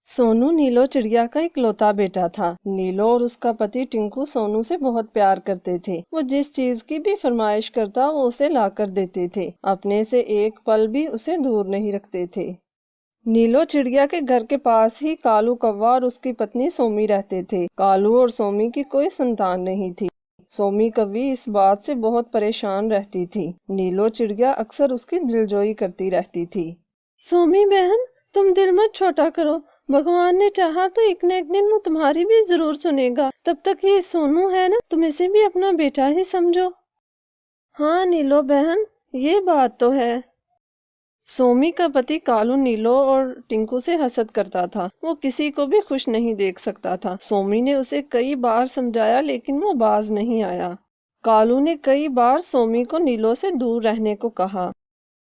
सोनू नीलो चिड़िया का इकलौता बेटा था। नीलो और उसका पति टिंकू सोनू से बहुत प्यार करते थे। वो जिस चीज की भी फरमाइश करता वो उसे ला कर देते थे। अपने से एक पल भी उसे दूर नहीं रखते थे। नीलो चिड़िया के घर के पास ही कालू कौवा और उसकी पत्नी सोमी रहते थे। कालू और सोमी की कोई संतान नहीं थी। सोमी कभी इस बात से बहुत परेशान रहती थी। नीलो चिड़िया अक्सर उसकी दिलजोई करती रहती थी। सोमी बहन, तुम दिल मत छोटा करो। भगवान ने चाहा तो एक न एक दिन वो तुम्हारी भी जरूर सुनेगा। तब तक ये सोनू है ना, तुम इसे भी अपना बेटा ही समझो। हाँ नीलो बहन, ये बात तो है। सोमी का पति कालू नीलो और टिंकू से हसद करता था। वो किसी को भी खुश नहीं देख सकता था। सोमी ने उसे कई बार समझाया लेकिन वो बाज नहीं आया। कालू ने कई बार सोमी को नीलो से दूर रहने को कहा।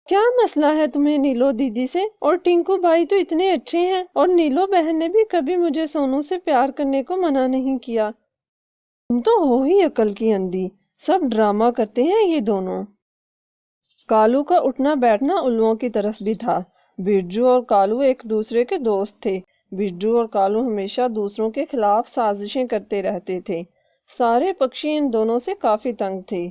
क्या मसला है तुम्हें नीलो दीदी से? और टिंकू भाई तो इतने अच्छे हैं, और नीलो बहन ने भी कभी मुझे सोनू से प्यार करने को मना नहीं किया। तुम तो हो ही अकल की अंधी, सब ड्रामा करते हैं ये दोनों। कालू का उठना बैठना उल्लुओं की तरफ भी था। बिरजू और कालू एक दूसरे के दोस्त थे। बिरजू और कालू हमेशा दूसरों के खिलाफ साजिशें करते रहते थे। सारे पक्षी इन दोनों से काफी तंग थे।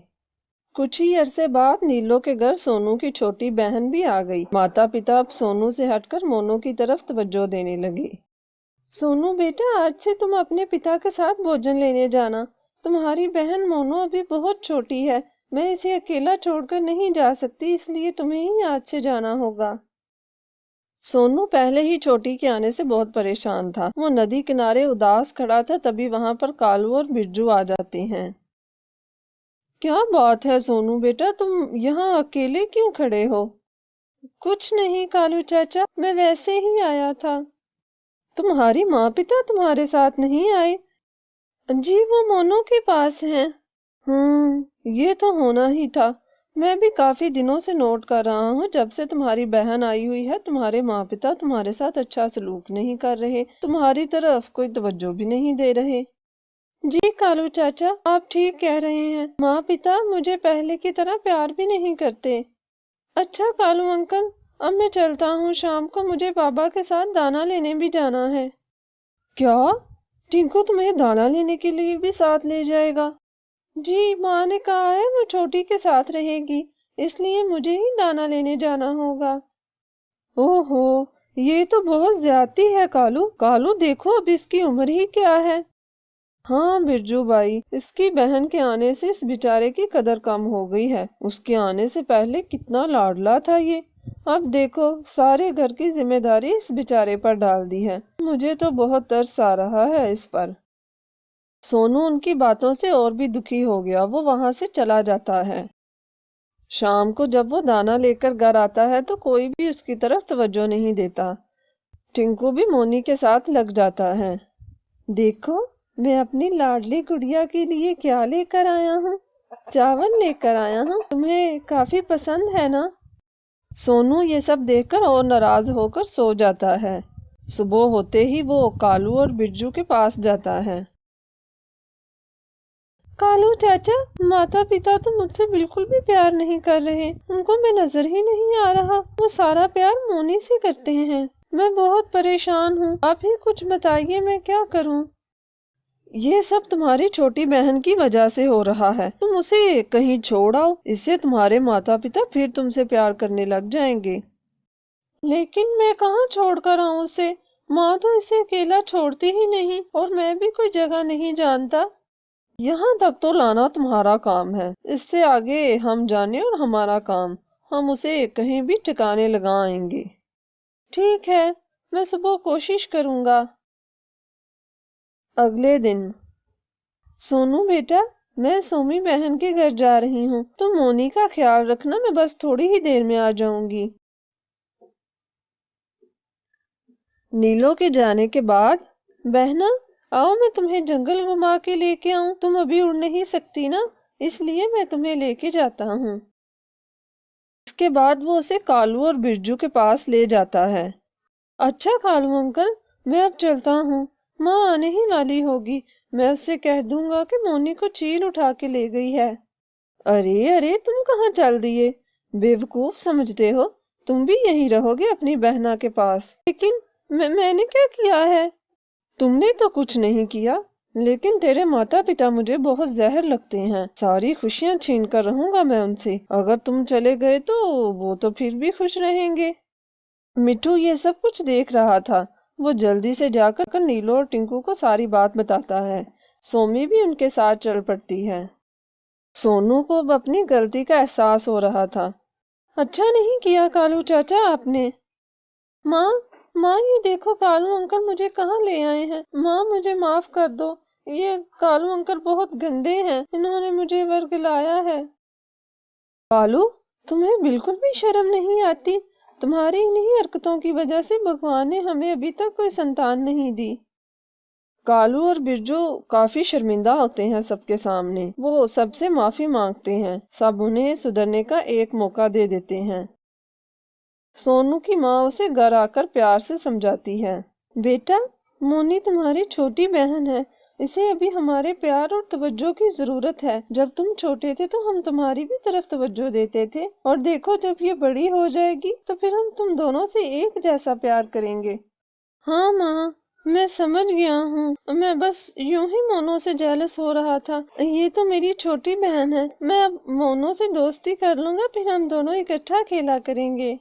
कुछ ही अरसे बाद नीलो के घर सोनू की छोटी बहन भी आ गई। माता पिता अब सोनू से हटकर मोनू की तरफ तवज्जो देने लगे। सोनू बेटा, आज से तुम अपने पिता के साथ भोजन लेने जाना। तुम्हारी बहन मोनू अभी बहुत छोटी है। मैं इसे अकेला छोड़कर नहीं जा सकती, इसलिए तुम्हें ही आज से जाना होगा। सोनू पहले ही छोटी के आने से बहुत परेशान था। वो नदी किनारे उदास खड़ा था, तभी वहां पर कालू और बिरजू आ जाते हैं। क्या बात है सोनू बेटा, तुम यहाँ अकेले क्यों खड़े हो? कुछ नहीं कालू चाचा, मैं वैसे ही आया था। तुम्हारी माँ पिता तुम्हारे साथ नहीं आए? जी, वो मोनू के पास हैं। ये तो होना ही था। मैं भी काफी दिनों से नोट कर रहा हूँ, जब से तुम्हारी बहन आई हुई है तुम्हारे माँ पिता तुम्हारे साथ अच्छा सलूक नहीं कर रहे, तुम्हारी तरफ कोई तवज्जो भी नहीं दे रहे। जी कालू चाचा, आप ठीक कह रहे हैं। माँ पिता मुझे पहले की तरह प्यार भी नहीं करते। अच्छा कालू अंकल, अब मैं चलता हूँ, शाम को मुझे बाबा के साथ दाना लेने भी जाना है। क्या? टिंकू तुम्हें दाना लेने के लिए भी साथ ले जाएगा? जी, माँ ने कहा है वो छोटी के साथ रहेगी, इसलिए मुझे ही दाना लेने जाना होगा। ओहो, ये तो बहुत ज्यादती है कालू। कालू देखो अब इसकी उम्र ही क्या है। हाँ बिरजू भाई, इसकी बहन के आने से इस बेचारे की कदर कम हो गई है। उसके आने से पहले कितना लाडला था ये। अब देखो सारे घर की जिम्मेदारी इस बेचारे पर डाल दी है। मुझे तो बहुत तरस आ रहा है इस पर। सोनू उनकी बातों से और भी दुखी हो गया। वो वहां से चला जाता है। शाम को जब वो दाना लेकर घर आता है तो कोई भी उसकी तरफ तवज्जो नहीं देता। टिंकू भी मोनी के साथ लग जाता है। देखो, मैं अपनी लाडली गुड़िया के लिए क्या लेकर आया हूँ। चावल लेकर आया हूँ, तुम्हें काफी पसंद है ना? सोनू ये सब देखकर और नाराज होकर सो जाता है। सुबह होते ही वो कालू और बिरजू के पास जाता है। कालू चाचा, माता पिता तो मुझसे बिल्कुल भी प्यार नहीं कर रहे। उनको मैं नजर ही नहीं आ रहा। वो सारा प्यार मोनी से करते हैं। मैं बहुत परेशान हूँ, आप ही कुछ बताइए मैं क्या करूँ। ये सब तुम्हारी छोटी बहन की वजह से हो रहा है। तुम उसे कहीं छोड़ आओ, इससे तुम्हारे माता पिता फिर तुमसे प्यार करने लग जाएंगे। लेकिन मैं कहाँ छोड़ कर आऊँ उसे? माँ तो इसे अकेला छोड़ती ही नहीं, और मैं भी कोई जगह नहीं जानता। यहाँ तक तो लाना तुम्हारा काम है, इससे आगे हम जाने और हमारा काम। हम उसे कहीं भी ठिकाने लगाएंगे। ठीक है, मैं सुबह कोशिश करूंगा। अगले दिन। सोनू बेटा, मैं सोमी बहन के घर जा रही हूँ, तुम मोनी का ख्याल रखना। मैं बस थोड़ी ही देर में आ जाऊंगी। नीलो के जाने के बाद, बहना आओ मैं तुम्हें जंगल घुमा के लेके आऊं। तुम अभी उड़ नहीं सकती ना, इसलिए मैं तुम्हें लेके जाता हूँ। इसके बाद वो उसे कालू और बिरजू के पास ले जाता है। अच्छा कालू अंकल, मैं अब चलता हूँ। माँ आने ही वाली होगी। मैं उससे कह दूंगा कि मोनी को चील उठा के ले गई है। अरे अरे, तुम कहाँ चल दिए? बेवकूफ समझते हो? तुम भी यहीं रहोगे अपनी बहना के पास। लेकिन मैंने क्या किया है? तुमने तो कुछ नहीं किया, लेकिन तेरे माता पिता मुझे बहुत जहर लगते हैं। सारी खुशियां छीन कर रहूंगा मैं उनसे। अगर तुम चले गए तो वो तो फिर भी खुश रहेंगे। मिठू ये सब कुछ देख रहा था। वो जल्दी से जाकर नीलू और टिंकू को सारी बात बताता है। सोमी भी उनके साथ चल पड़ती है। सोनू को अब अपनी गलती का एहसास हो रहा था। अच्छा नहीं किया कालू चाचा आपने। माँ, माँ ये देखो कालू अंकल मुझे कहाँ ले आए हैं। माँ मुझे माफ कर दो। ये कालू अंकल बहुत गंदे हैं, इन्होंने मुझे वर्गलाया है। कालू, तुम्हें बिल्कुल भी शर्म नहीं आती? तुम्हारी इन्हीं हरकतों की वजह से भगवान ने हमें अभी तक कोई संतान नहीं दी। कालू और बिरजू काफी शर्मिंदा होते हैं सबके सामने। वो सबसे माफी मांगते हैं। सब उन्हें सुधरने का एक मौका दे देते हैं। सोनू की माँ उसे घर आकर प्यार से समझाती है। बेटा, मोनी तुम्हारी छोटी बहन है। इसे अभी हमारे प्यार और तवज्जो की जरूरत है। जब तुम छोटे थे तो हम तुम्हारी भी तरफ तवज्जो देते थे, और देखो जब ये बड़ी हो जाएगी तो फिर हम तुम दोनों से एक जैसा प्यार करेंगे। हाँ माँ, मैं समझ गया हूँ। मैं बस यूं ही मोनू से जेलस हो रहा था। ये तो मेरी छोटी बहन है। मैं अब मोनू से दोस्ती कर लूंगा, फिर हम दोनों इकट्ठा खेला करेंगे।